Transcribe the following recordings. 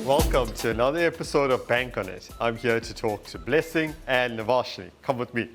Welcome to another episode of Bank on It. I'm here to talk to Blessing and Navashnee. Come with me.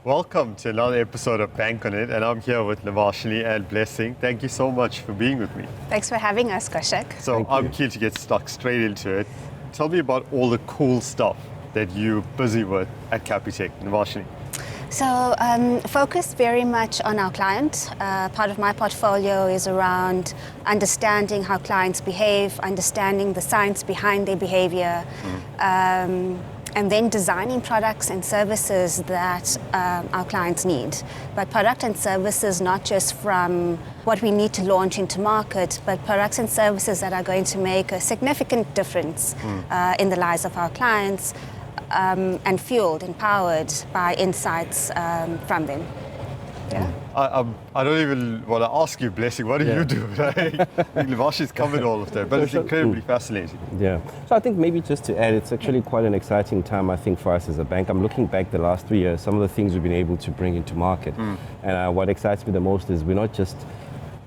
Welcome to another episode of Bank on It, and I'm here with Navashnee and Blessing. Thank you so much for being with me. Thanks for having us, Kaushik. So I'm keen to get stuck straight into it. Tell me about all the cool stuff that you're busy with at Capitec, Navashnee. So focus very much on our client. Part of my portfolio is around understanding how clients behave, understanding the science behind their behavior, and then designing products and services that our clients need. But product and services not just from what we need to launch into market, but products and services that are going to make a significant difference in the lives of our clients, and fueled and powered by insights from them. Yeah. I don't even want to ask you, Blessing, what do you do? Navashnee's covered all of that, but it's incredibly fascinating. Yeah. So I think maybe just to add, it's actually quite an exciting time, I think, for us as a bank. I'm looking back the last 3 years, some of the things we've been able to bring into market. And what excites me the most is we're not just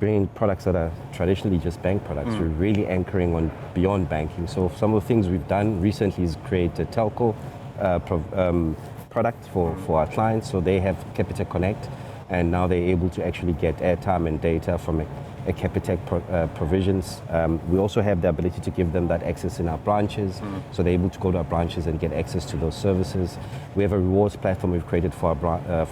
bringing products that are traditionally just bank products. We're really anchoring on beyond banking. So some of the things we've done recently is create a telco product for our clients. So they have Capitec Connect, and now they're able to actually get airtime and data from a Capitec provisions. We also have the ability to give them that access in our branches, so they're able to go to our branches and get access to those services. We have a rewards platform we've created for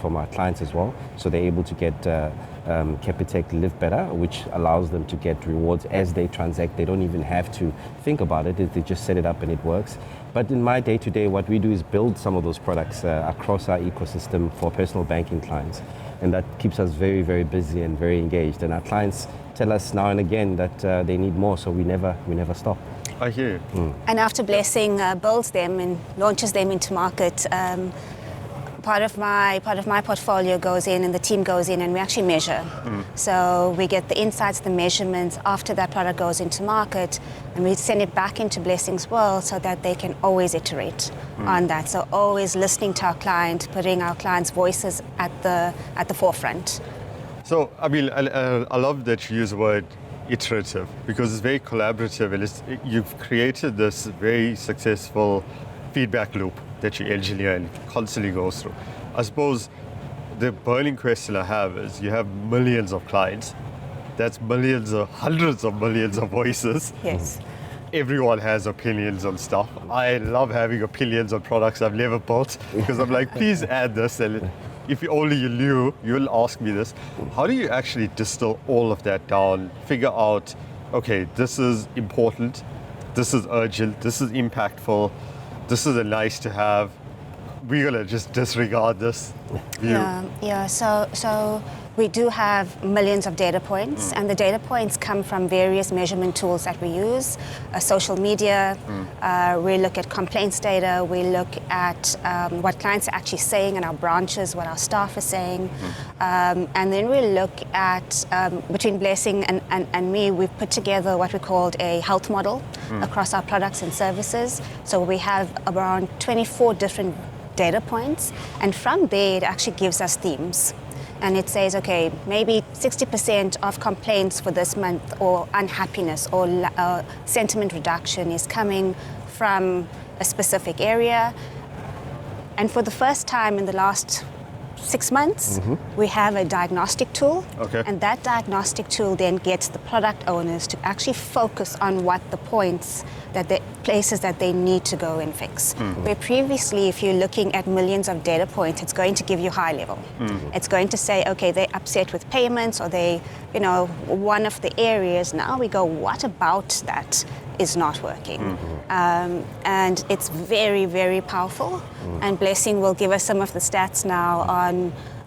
from our clients as well, so they're able to get Capitec Live Better, which allows them to get rewards as they transact. They don't even have to think about it, they just set it up and it works. But in my day-to-day, what we do is build some of those products across our ecosystem for personal banking clients. And that keeps us very, very busy and very engaged. And our clients tell us now and again that they need more, so we never stop. I hear you. And after Blessing builds them and launches them into market, part of my portfolio goes in and the team goes in and we actually measure. So we get the insights, the measurements after that product goes into market, and we send it back into Blessing's world so that they can always iterate on that. So always listening to our client, putting our clients' voices at the forefront. So, I mean, I love that you use the word iterative because it's very collaborative, and you've created this very successful feedback loop that you engineer and constantly goes through. I suppose the burning question I have is you have millions of clients. That's millions or hundreds of millions of voices. Yes. Everyone has opinions on stuff. I love having opinions on products I've never built because I'm like, please add this. And if only you knew, you'll ask me this. How do you actually distill all of that down, figure out, okay, this is important, this is urgent, this is impactful, this is a nice to have, we're gonna just disregard this view? Yeah. So we do have millions of data points, and the data points come from various measurement tools that we use. Social media, we look at complaints data, we look at what clients are actually saying in our branches, what our staff are saying, and then we look at, between Blessing and me, we've put together what we called a health model across our products and services. So we have around 24 different data points, and from there it actually gives us themes. And it says, okay, maybe 60% of complaints for this month or unhappiness or sentiment reduction is coming from a specific area. And for the first time in the last 6 months, we have a diagnostic tool. Okay. And that diagnostic tool then gets the product owners to actually focus on what the points places that they need to go and fix. Where previously, if you're looking at millions of data points, it's going to give you high level. It's going to say, okay, they're upset with payments, or one of the areas. Now we go, what about that is not working? And it's very, very powerful. And Blessing will give us some of the stats now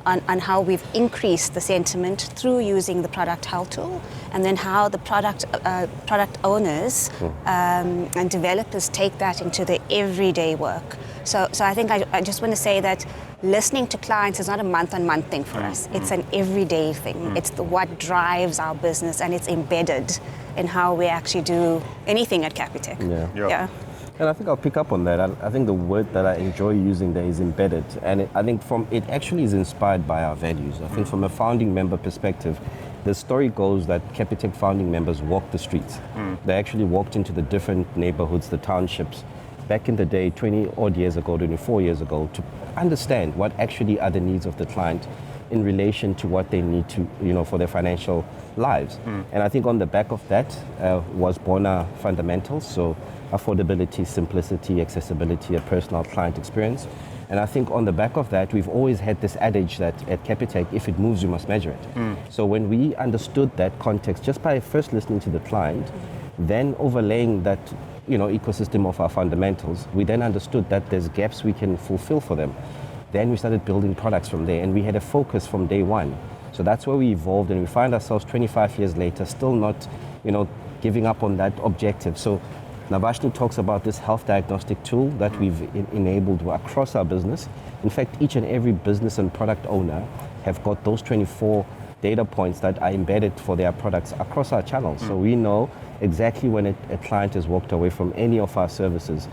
on how we've increased the sentiment through using the product health tool, and then how the product owners and developers take that into the everyday work. So I think I just want to say that listening to clients is not a month-on-month thing for us. It's an everyday thing. It's what drives our business, and it's embedded in how we actually do anything at Capitec. Yeah. And I think I'll pick up on that. I think the word that I enjoy using there is embedded. And I think it actually is inspired by our values. I think from a founding member perspective, the story goes that Capitec founding members walked the streets. They actually walked into the different neighborhoods, the townships, back in the day, 20 odd years ago, 24 years ago, to understand what actually are the needs of the client in relation to what they need to, for their financial lives. And I think on the back of that was born our fundamentals. So affordability, simplicity, accessibility, a personal client experience. And I think on the back of that, we've always had this adage that at Capitec, if it moves, you must measure it. So when we understood that context, just by first listening to the client, then overlaying that ecosystem of our fundamentals, we then understood that there's gaps we can fulfill for them. Then we started building products from there, and we had a focus from day one. So that's where we evolved, and we find ourselves 25 years later still not, giving up on that objective. So Navashnee talks about this health diagnostic tool that we've enabled across our business. In fact, each and every business and product owner have got those 24 data points that are embedded for their products across our channels. So we know exactly when a client has walked away from any of our services,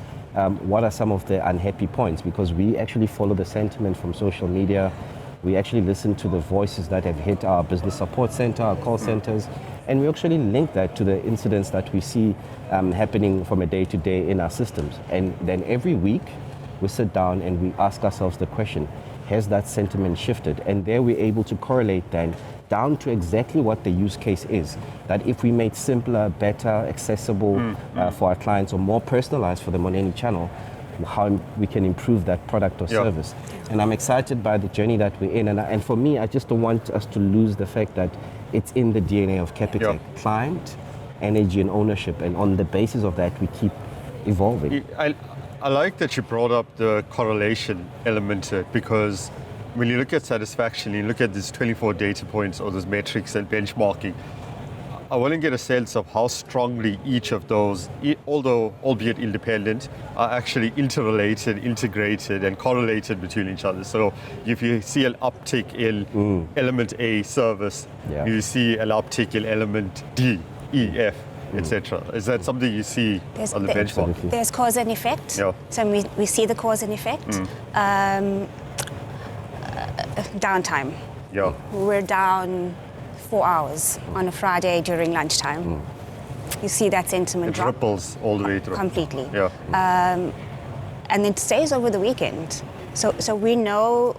what are some of the unhappy points, because we actually follow the sentiment from social media. We actually listen to the voices that have hit our business support center, our call centers, and we actually link that to the incidents that we see happening from a day to day in our systems. And then every week we sit down and we ask ourselves the question, has that sentiment shifted? And there we're able to correlate then down to exactly what the use case is. That if we made simpler, better, accessible for our clients, or more personalized for them on any channel, how we can improve that product or service. And I'm excited by the journey that we're in. And for me, I just don't want us to lose the fact that it's in the DNA of Capitec. Client, energy, and ownership. And on the basis of that, we keep evolving. I like that you brought up the correlation element to it, because when you look at satisfaction, you look at these 24 data points or those metrics and benchmarking, I want to get a sense of how strongly each of those, although albeit independent, are actually interrelated, integrated, and correlated between each other. So if you see an uptick in element A, service, you see an uptick in element D, E, F, etc. Is that something you see on the benchmark? There's cause and effect. So we see the cause and effect. Downtime. We're down 4 hours on a Friday during lunchtime. You see that sentiment drop. It ripples all the way through. Completely. And it stays over the weekend. So we know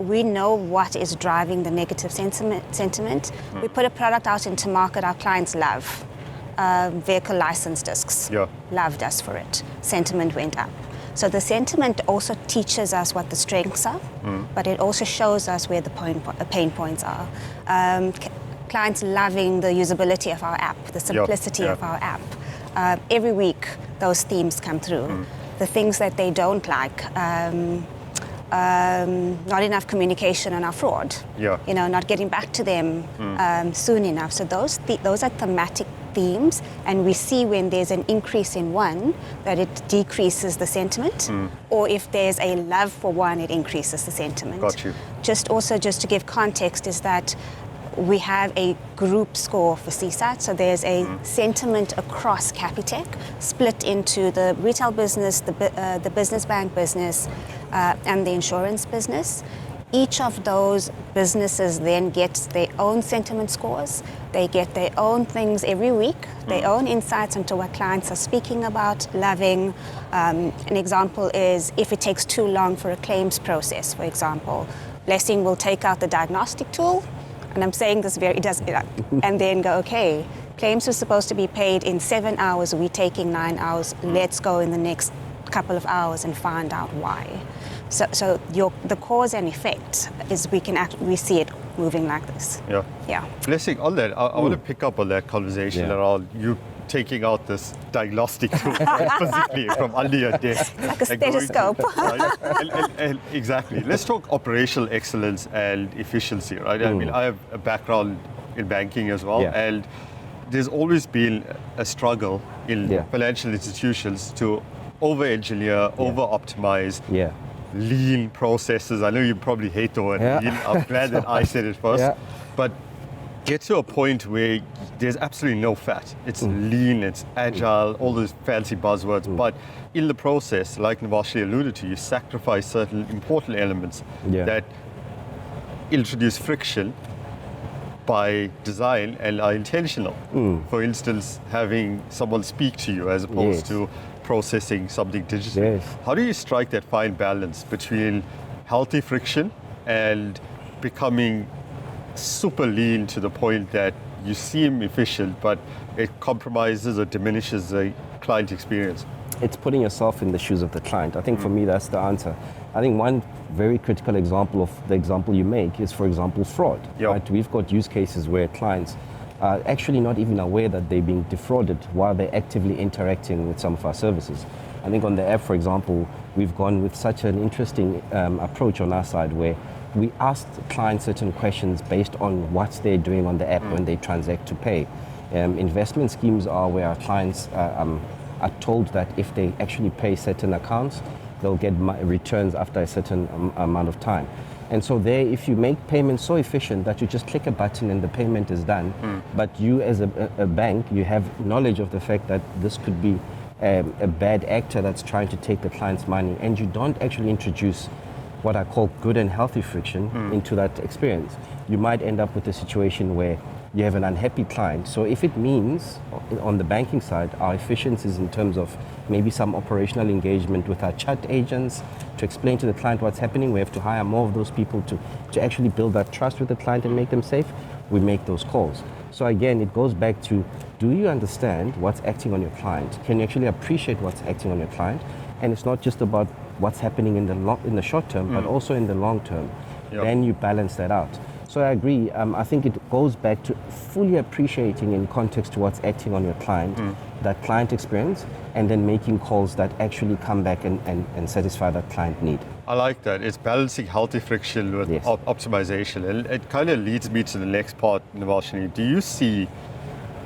what is driving the negative sentiment. We put a product out into market our clients love. Vehicle license discs. Loved us for it. Sentiment went up. So the sentiment also teaches us what the strengths are, but it also shows us where the pain points are. Clients loving the usability of our app, the simplicity of our app. Every week, those themes come through. The things that they don't like, not enough communication on our fraud. Not getting back to them soon enough. So those are thematic themes, and we see when there's an increase in one that it decreases the sentiment, or if there's a love for one, it increases the sentiment. Got you. Just to give context is that we have a group score for CSAT, so there's a sentiment across Capitec split into the retail business, the business bank business, and the insurance business. Each of those businesses then gets their own sentiment scores. They get their own things every week, their own insights into what clients are speaking about, loving. An example is if it takes too long for a claims process, for example. Blessing will take out the diagnostic tool, and I'm saying this and then go, okay, claims are supposed to be paid in 7 hours, we're taking 9 hours, let's go in the next couple of hours and find out why. So the cause and effect is we see it moving like this. Blessing, on that, I want to pick up on that conversation around you taking out this diagnostic tool physically from under your desk. Like a stethoscope. Exactly. Let's talk operational excellence and efficiency, right? I mean, I have a background in banking as well, and there's always been a struggle in financial institutions to over-engineer, over-optimize, lean processes. I know you probably hate the word lean. I'm glad that I said it first. But get to a point where there's absolutely no fat. It's lean, it's agile, all those fancy buzzwords. But in the process, like Navashnee alluded to, you sacrifice certain important elements that introduce friction by design and are intentional. For instance, having someone speak to you as opposed to processing something digitally. How do you strike that fine balance between healthy friction and becoming super lean to the point that you seem efficient, but it compromises or diminishes the client experience? It's putting yourself in the shoes of the client. I think for me, that's the answer. I think one very critical example of the example you make is, for example, fraud. Right? We've got use cases where clients are actually not even aware that they're being defrauded while they're actively interacting with some of our services. I think on the app, for example, we've gone with such an interesting approach on our side where we asked clients certain questions based on what they're doing on the app when they transact to pay. Investment schemes are where our clients are told that if they actually pay certain accounts, they'll get returns after a certain amount of time. And so there, if you make payments so efficient that you just click a button and the payment is done, but you as a bank, you have knowledge of the fact that this could be a bad actor that's trying to take the client's money, and you don't actually introduce what I call good and healthy friction into that experience, you might end up with a situation where you have an unhappy client. So if it means on the banking side, our efficiencies in terms of maybe some operational engagement with our chat agents to explain to the client what's happening, we have to hire more of those people to actually build that trust with the client and make them safe, we make those calls. So again, it goes back to, do you understand what's acting on your client? Can you actually appreciate what's acting on your client? And it's not just about what's happening in the short term, but also in the long term. Then you balance that out. So I agree. I think it goes back to fully appreciating in context to what's acting on your client, that client experience, and then making calls that actually come back and satisfy that client need. I like that. It's balancing healthy friction with optimization. And it kind of leads me to the next part, Navashnee. Do you see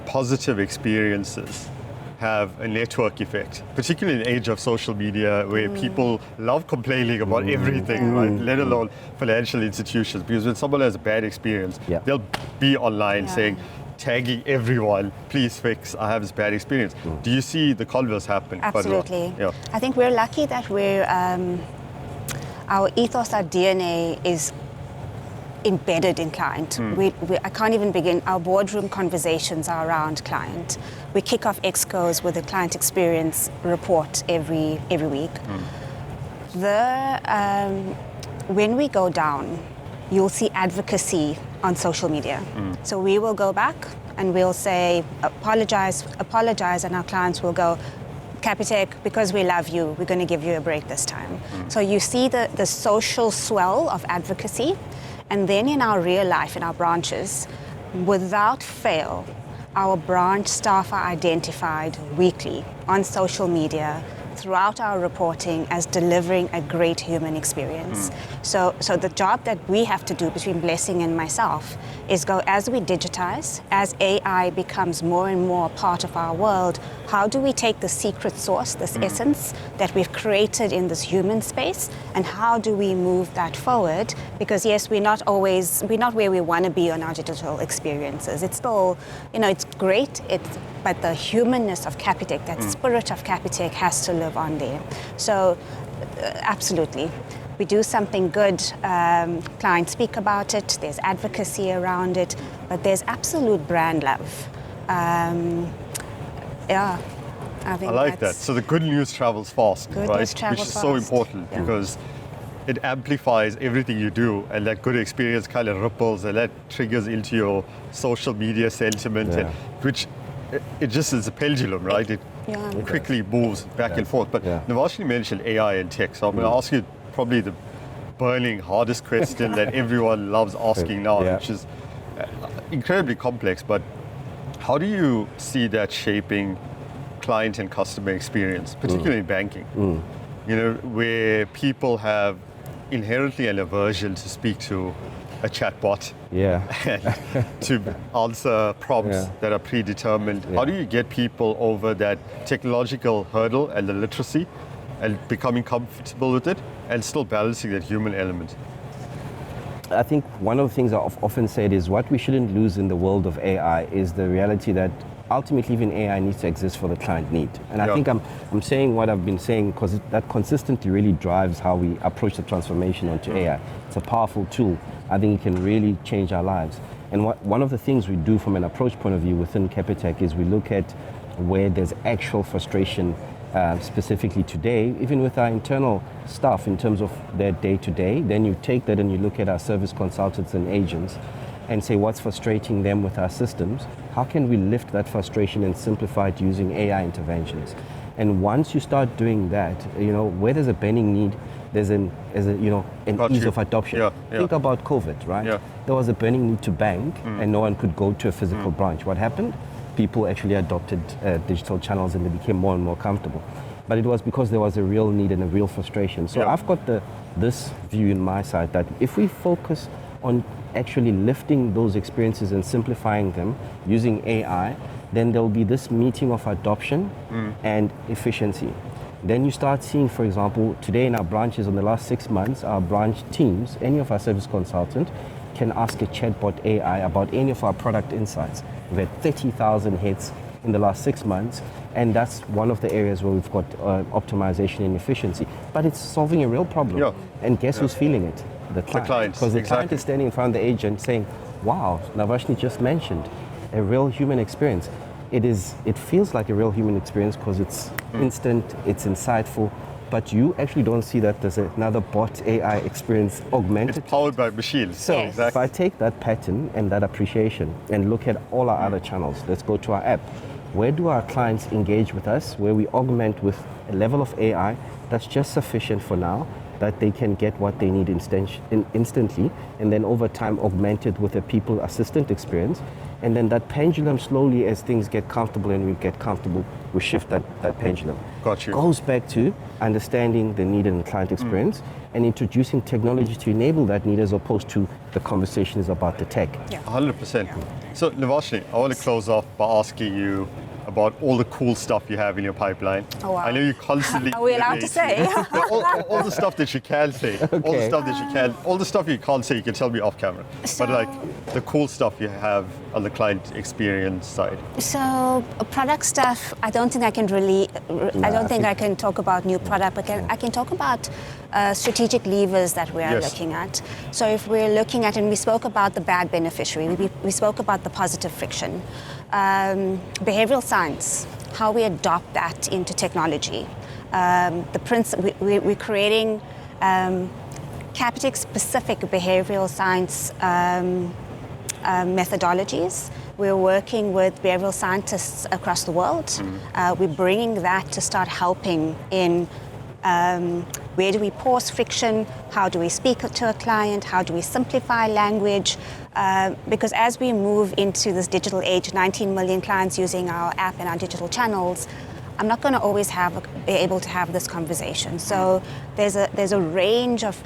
positive experiences have a network effect, particularly in the age of social media where people love complaining about everything, right? Let alone financial institutions, because when someone has a bad experience, they'll be online saying, tagging everyone, please fix, I have this bad experience. Do you see the converse happen? Absolutely. I think we're lucky that our ethos, our DNA is embedded in client. I can't even begin. Our boardroom conversations are around client. We kick off excos with a client experience report every week. When we go down, you'll see advocacy on social media. So we will go back and we'll say, apologize, and our clients will go, Capitec, because we love you, we're going to give you a break this time. So you see the social swell of advocacy. And then in our real life, in our branches, without fail, our branch staff are identified weekly on social media throughout our reporting as delivering a great human experience. So the job that we have to do between Blessing and myself is go, as we digitize, as AI becomes more and more part of our world, how do we take the secret sauce, this essence that we've created in this human space, and how do we move that forward? Because yes, we're not where we want to be on our digital experiences. It's still, it's great, but the humanness of Capitec, that spirit of Capitec has to live on there. So absolutely. We do something good, clients speak about it, there's advocacy around it, but there's absolute brand love. I think I like that. So the good news travels fast, right? Which is so important because it amplifies everything you do, and that good experience kind of ripples and that triggers into your social media sentiment, and which it just is a pendulum, right? It quickly moves back and forth. But Navashnee mentioned AI and tech, so I'm going to ask you probably the burning hardest question that everyone loves asking now, which is incredibly complex, but how do you see that shaping client and customer experience, particularly in banking? Where people have inherently an aversion to speak to a chatbot and to answer prompts that are predetermined. How do you get people over that technological hurdle and the literacy and becoming comfortable with it and still balancing that human element? I think one of the things I've often said is what we shouldn't lose in the world of AI is the reality that ultimately even AI needs to exist for the client need. And I think I'm saying what I've been saying because that consistently really drives how we approach the transformation onto AI. It's a powerful tool. I think it can really change our lives. And one of the things we do from an approach point of view within Capitec is we look at where there's actual frustration specifically today, even with our internal staff in terms of their day-to-day. Then you take that and you look at our service consultants and agents and say what's frustrating them with our systems. How can we lift that frustration and simplify it using AI interventions? And once you start doing that, where there's a burning need, there's an ease of adoption. Think about COVID, right? There was a burning need to bank and no one could go to a physical branch. What happened? People actually adopted digital channels and they became more and more comfortable. But it was because there was a real need and a real frustration. So I've got this view in my side that if we focus on actually lifting those experiences and simplifying them using AI, then there'll be this meeting of adoption and efficiency. Then you start seeing, for example, today in our branches in the last 6 months, our branch teams, any of our service consultant can ask a chatbot AI about any of our product insights. We've had 30,000 hits in the last 6 months, and that's one of the areas where we've got optimization and efficiency. But it's solving a real problem. And guess who's feeling it? The client. Because the client is standing in front of the agent saying, wow, Navashnee just mentioned a real human experience. It feels like a real human experience because it's instant, it's insightful, but you actually don't see that there's another bot AI experience augmented. It's powered by machines. So if I take that pattern and that appreciation and look at all our other channels, let's go to our app. Where do our clients engage with us? Where we augment with a level of AI that's just sufficient for now, that they can get what they need instantly, and then over time augmented with a people assistant experience. And then that pendulum slowly, as things get comfortable and we get comfortable, we shift that pendulum. Got you. Goes back to understanding the need and the client experience and introducing technology to enable that need as opposed to the conversation is about the tech. 100%. So Navashnee, I want to close off by asking you about all the cool stuff you have in your pipeline. Oh, wow. I know you constantly... Are we allowed to say? all the stuff that you can say. All the stuff that you can. All the stuff you can't say, you can tell me off camera. So, but like the cool stuff you have on the client experience side. So product stuff, I don't think I can really... I don't think I can talk about new product, but I can talk about strategic levers that we are looking at. So if we're looking at, and we spoke about the bad beneficiary, we spoke about the positive friction. Behavioral science, how we adopt that into technology. We're creating Capitec-specific behavioral science methodologies. We're working with behavioral scientists across the world. We're bringing that to start helping in where do we pause friction, how do we speak to a client, how do we simplify language, because as we move into this digital age, 19 million clients using our app and our digital channels, I'm not going to always be able to have this conversation. So there's a range of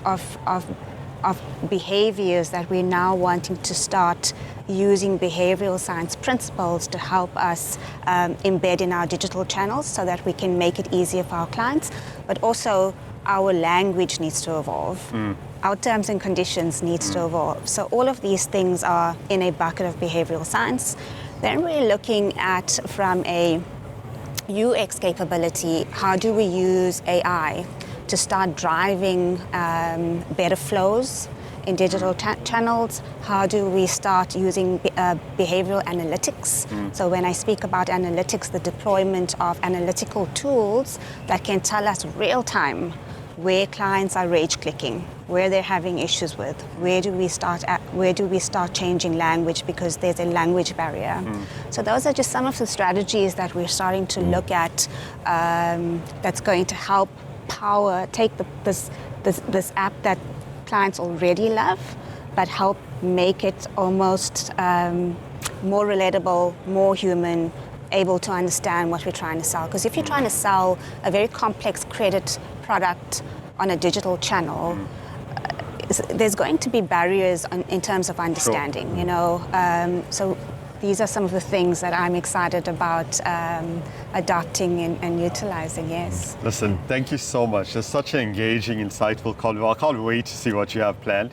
behaviors that we're now wanting to start using behavioral science principles to help us embed in our digital channels so that we can make it easier for our clients, but also our language needs to evolve. Our terms and conditions needs to evolve. So all of these things are in a bucket of behavioral science. Then we're looking at, from a UX capability, how do we use AI to start driving better flows in digital channels? How do we start using behavioral analytics? So when I speak about analytics, the deployment of analytical tools that can tell us real time where clients are rage clicking, where they're having issues with, where do we start changing language because there's a language barrier. So those are just some of the strategies that we're starting to look at that's going to help take this app that clients already love, but help make it almost more relatable, more human, able to understand what we're trying to sell. Because if you're trying to sell a very complex credit product on a digital channel, there's going to be barriers in terms of understanding, you know. So these are some of the things that I'm excited about adopting and utilizing, yes. Listen, thank you so much. It's such an engaging, insightful convo. I can't wait to see what you have planned.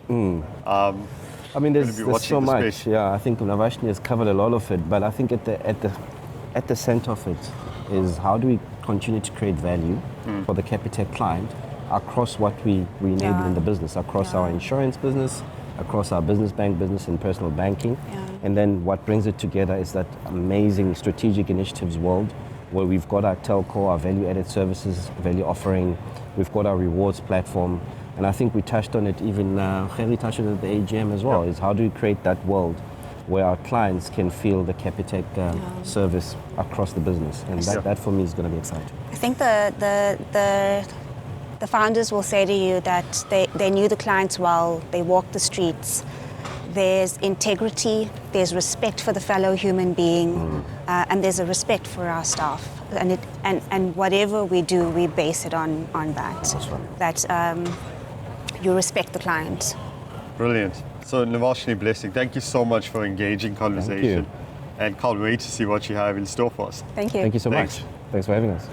I mean, there's watching so the much. space. Yeah, I think Navashnee has covered a lot of it, but I think at the center of it is how do we continue to create value for the Capitec client across what we enable in the business, across our insurance business, across our business bank business and personal banking. And then what brings it together is that amazing strategic initiatives world where we've got our telco, our value-added services, value offering, we've got our rewards platform. And I think we touched on it even, Gerrie touched on it at the AGM as well, is how do we create that world where our clients can feel the Capitec service across the business. And that for me is going to be exciting. I think the founders will say to you that they knew the clients well, they walked the streets. There's integrity, there's respect for the fellow human being, and there's a respect for our staff. And whatever we do, we base it on that. That's right. That you respect the client. Brilliant. So Navashnee, blessing. Thank you so much for engaging conversation. Thank you. And can't wait to see what you have in store for us. Thank you. Thank you so Thanks. much. Thanks for having us.